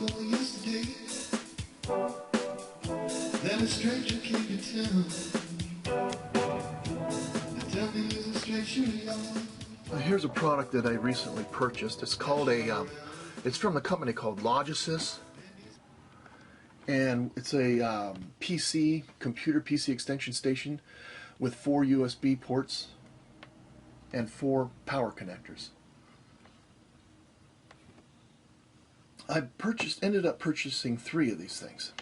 like only yesterday that a stranger came to town. The devil is a stranger, y'all. Here's a product that I recently purchased. It's called it's from a company called Logisys, and it's a computer PC extension station with 4 USB ports and 4 power connectors. I ended up purchasing 3 of these things.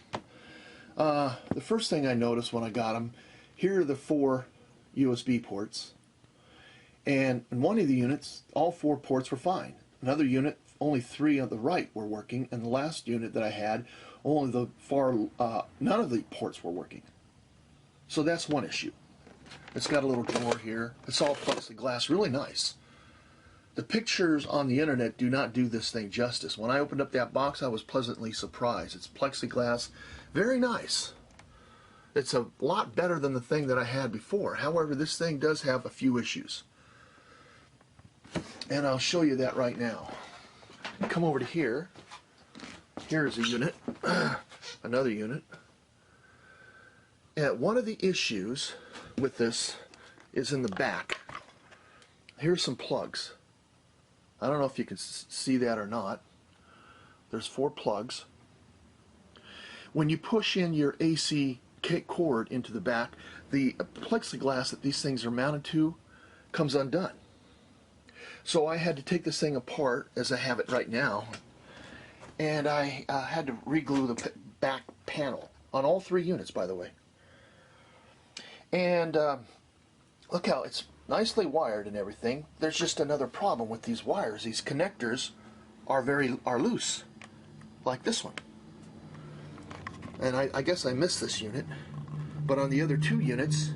The first thing I noticed when I got them, here are the 4 USB ports, and in one of the units all 4 ports were fine. Another unit, only 3 on the right were working, and the last unit that I had, only the none of the ports were working. So that's one issue. It's got a little drawer here. It's all plexiglass, really nice. The pictures on the internet do not do this thing justice. When I opened up that box, I was pleasantly surprised. It's plexiglass, very nice. It's a lot better than the thing that I had before. However, this thing does have a few issues, and I'll show you that right now. Come over to here. Here's a unit, another unit. And one of the issues with this is in the back. Here's some plugs. I don't know if you can see that or not. There's 4 plugs. When you push in your AC cord into the back, the plexiglass that these things are mounted to comes undone. So I had to take this thing apart, as I have it right now, and I had to re-glue the back panel on all 3 units, by the way. And look how it's nicely wired and everything. There's just another problem with these wires. These connectors are loose, like this one. And I guess I missed this unit, but on the other 2 units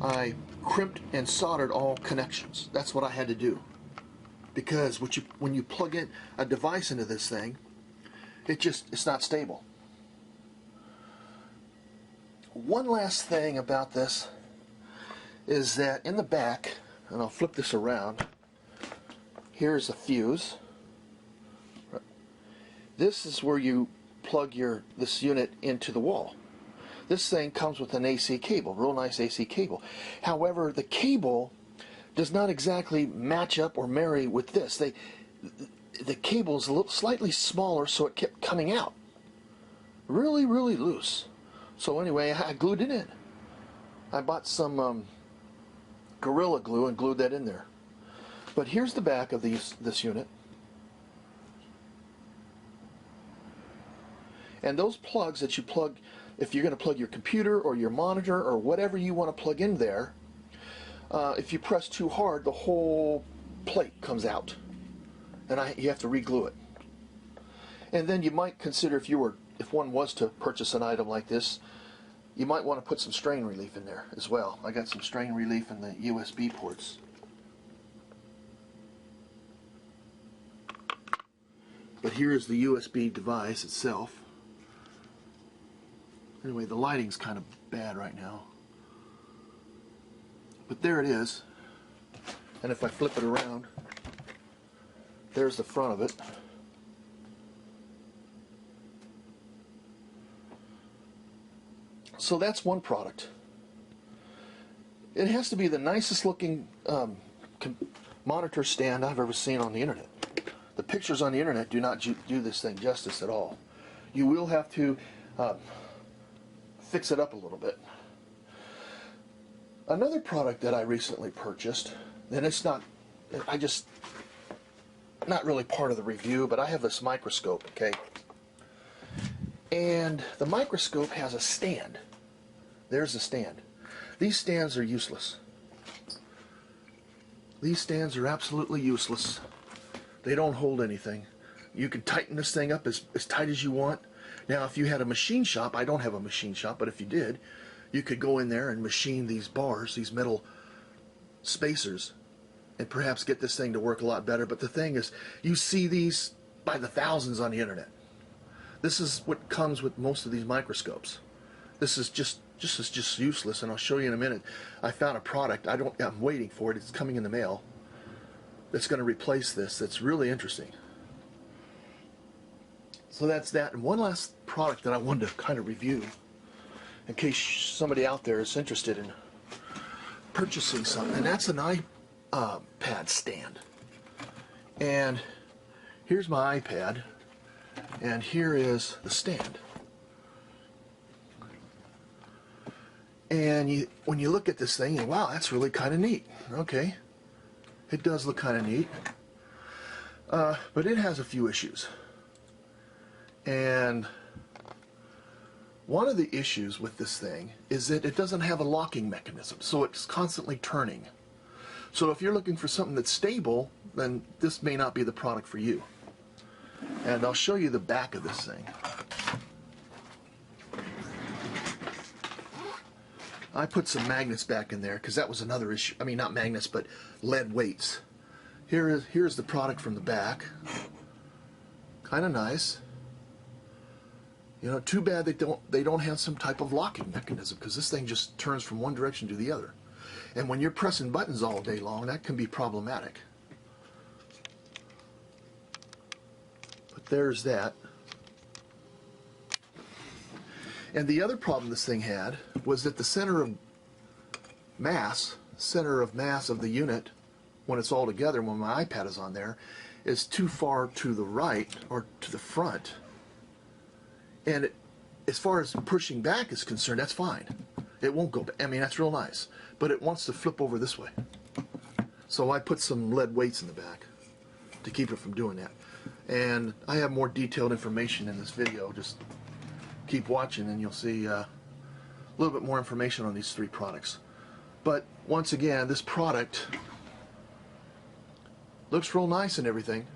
I crimped and soldered all connections. That's what I had to do, because when you plug in a device into this thing, it's not stable. One last thing about this is that in the back, and I'll flip this around, here's a fuse. This is where you plug this unit into the wall. This thing comes with an AC cable, real nice AC cable. However, the cable does not exactly match up or marry with this. The cable is a little slightly smaller, so it kept coming out. Really, really loose. So anyway, I glued it in. I bought some Gorilla Glue and glued that in there. But here's the back of this unit. And those plugs that you plug, if you're going to plug your computer or your monitor or whatever you want to plug in there, if you press too hard, the whole plate comes out, and you have to re-glue it. And then you might consider, if one was to purchase an item like this, you might want to put some strain relief in there as well. I got some strain relief in the USB ports. But here is the USB device itself. Anyway, the lighting's kind of bad right now. But there it is. And if I flip it around, there's the front of it. So that's one product. It has to be the nicest looking monitor stand I've ever seen on the internet. The pictures on the internet do not do this thing justice at all. You will have to fix it up a little bit. Another product that I recently purchased, and it's not really part of the review, but I have this microscope, okay? And the microscope has a stand. There's the stand. These stands are useless. These stands are absolutely useless. They don't hold anything. You can tighten this thing up as tight as you want. Now, if you had a machine shop, I don't have a machine shop, but if you did, you could go in there and machine these bars, these metal spacers, and perhaps get this thing to work a lot better. But the thing is, you see these by the thousands on the internet. This is what comes with most of these microscopes. This is just useless, and I'll show you in a minute. I found a product. I'm waiting for it. It's coming in the mail. That's going to replace this. That's really interesting. So that's that. And one last product that I wanted to kind of review, in case somebody out there is interested in purchasing something, and that's an iPad stand. And here's my iPad, and here is the stand. And when you look at this thing, wow, that's really kind of neat. Okay, it does look kind of neat, but it has a few issues. And one of the issues with this thing is that it doesn't have a locking mechanism, so it's constantly turning. So if you're looking for something that's stable, then this may not be the product for you. And I'll show you the back of this thing. I put some magnets back in there because that was another issue. I mean, not magnets, but lead weights. Here's the product from the back. Kind of nice. You know, too bad they don't have some type of locking mechanism, because this thing just turns from one direction to the other. And when you're pressing buttons all day long, that can be problematic. But there's that. And the other problem this thing had was that the center of mass of the unit, when it's all together, when my iPad is on there, is too far to the right or to the front. And as far as pushing back is concerned, that's fine. It won't go back. I mean, that's real nice. But it wants to flip over this way. So I put some lead weights in the back to keep it from doing that. And I have more detailed information in this video. Just keep watching and you'll see a little bit more information on these three products. But once again, this product looks real nice and everything.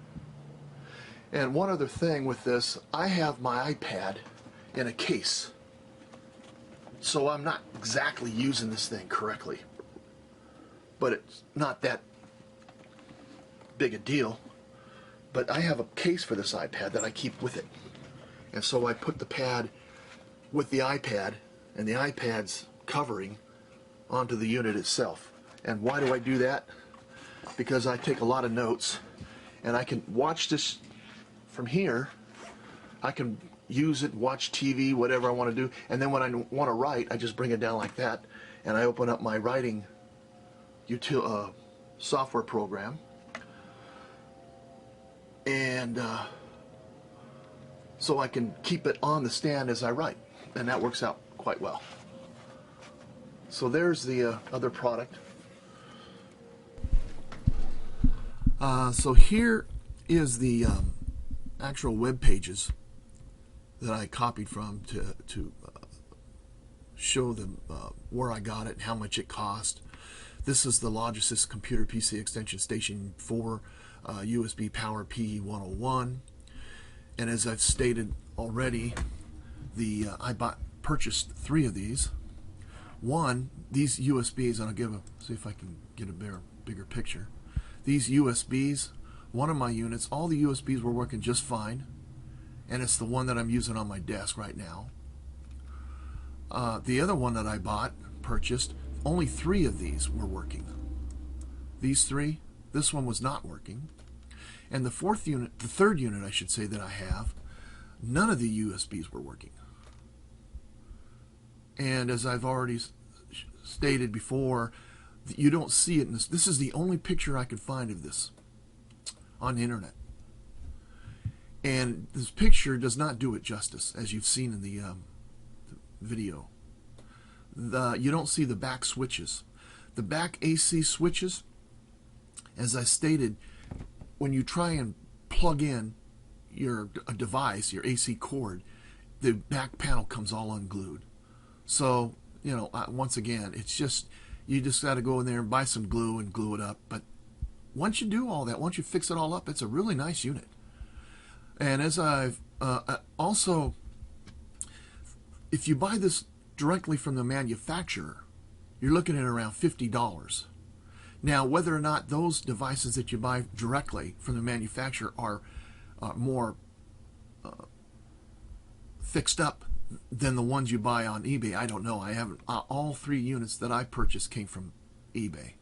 And one other thing with this, I have my iPad in a case. So I'm not exactly using this thing correctly. But it's not that big a deal. But I have a case for this iPad that I keep with it. And so I put the pad with the iPad and the iPad's covering onto the unit itself. And why do I do that? Because I take a lot of notes and I can watch this from here. I can use it, watch TV, whatever I want to do, and then when I want to write, I just bring it down like that, and I open up my writing software program, and so I can keep it on the stand as I write, and that works out quite well. So there's the other product. So here is the actual web pages that I copied from to show them where I got it and how much it cost. This is the Logic's Computer PC Extension Station 4 USB Power PE101. And as I've stated already, I purchased 3 of these. These USBs, and I'll see if I can get a bigger picture. These USBs, one of my units, all the USBs were working just fine, and it's the one that I'm using on my desk right now. The other one that I purchased, only 3 of these were working. These 3, this one was not working. And the third unit I should say that I have, none of the USBs were working. And as I've already stated before, you don't see it in this. This is the only picture I could find of this on the internet. And this picture does not do it justice, as you've seen in the video. You don't see the back switches. The back AC switches, as I stated, when you try and plug in a device, your AC cord, the back panel comes all unglued. So, you know, once again, it's just, you just got to go in there and buy some glue and glue it up. But once you do all that, once you fix it all up, it's a really nice unit. And as I've also, if you buy this directly from the manufacturer, you're looking at around $50. Now, whether or not those devices that you buy directly from the manufacturer are more fixed up than the ones you buy on eBay, I don't know. I haven't. All 3 units that I purchased came from eBay.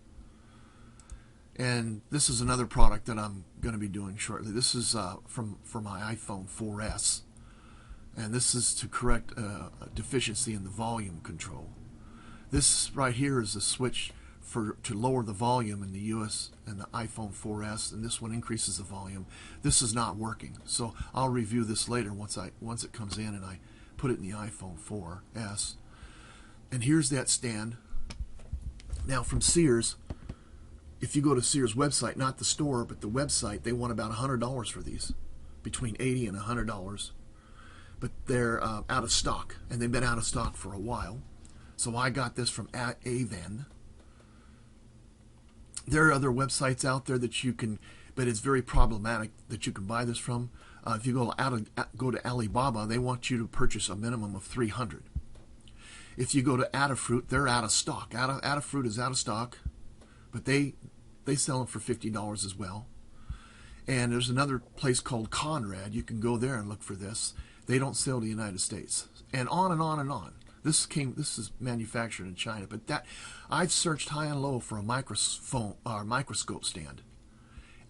And this is another product that I'm going to be doing shortly. This is for my iPhone 4S. and this is to correct a deficiency in the volume control. This right here is a switch to lower the volume in the US and the iPhone 4S, and this one increases the volume. This is not working, so I'll review this later once it comes in and I put it in the iPhone 4S. And here's that stand. Now from Sears, if you go to Sears website, not the store but the website, they want about $100 for these, between $80 and $100. But they're out of stock, and they've been out of stock for a while. So I got this from Avon. There are other websites out there that you can, but it's very problematic that you can buy this from. If you go to Alibaba, they want you to purchase a minimum of 300. If you go to Adafruit, they're out of stock. Adafruit is out of stock, but they sell them for $50 as well. And there's another place called Conrad. You can go there and look for this. They don't sell to the United States, and on and on and on. This is manufactured in China, but I've searched high and low for a microscope stand,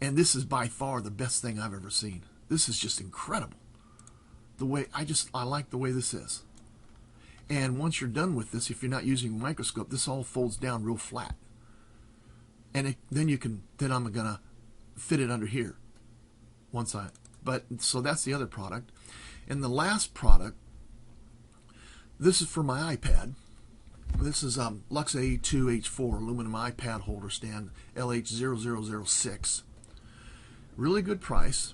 and this is by far the best thing I've ever seen. This is just incredible. I like the way this is. And once you're done with this, if you're not using a microscope, this all folds down real flat, and then I'm gonna fit it under here. So that's the other product. And the last product, this is for my iPad. This is Lux A2H4 aluminum iPad holder stand, LH0006. Really good price.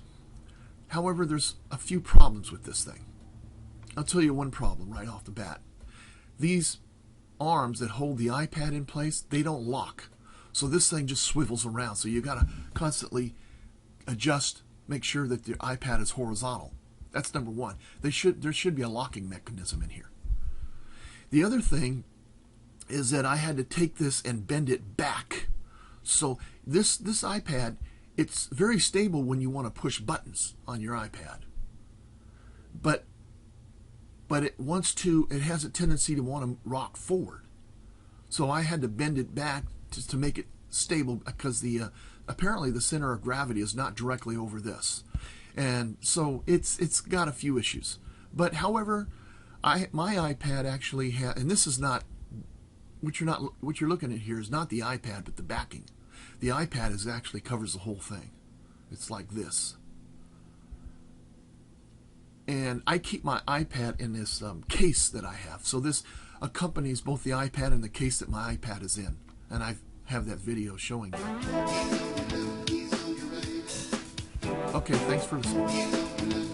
However, there's a few problems with this thing. I'll tell you one problem right off the bat. These arms that hold the iPad in place, they don't lock. So this thing just swivels around. So you got to constantly adjust, make sure that the iPad is horizontal. That's number one. There should be a locking mechanism in here. The other thing is that I had to take this and bend it back. So this iPad, it's very stable when you want to push buttons on your iPad. But it has a tendency to want to rock forward. So I had to bend it back to make it stable, because apparently the center of gravity is not directly over this. And so it's got a few issues. But however, my iPad actually has, and this is not what you're looking at here is not the iPad, but the backing. The iPad actually covers the whole thing. It's like this. And I keep my iPad in this case that I have. So this accompanies both the iPad and the case that my iPad is in. And I have that video showing that. Okay, thanks for listening.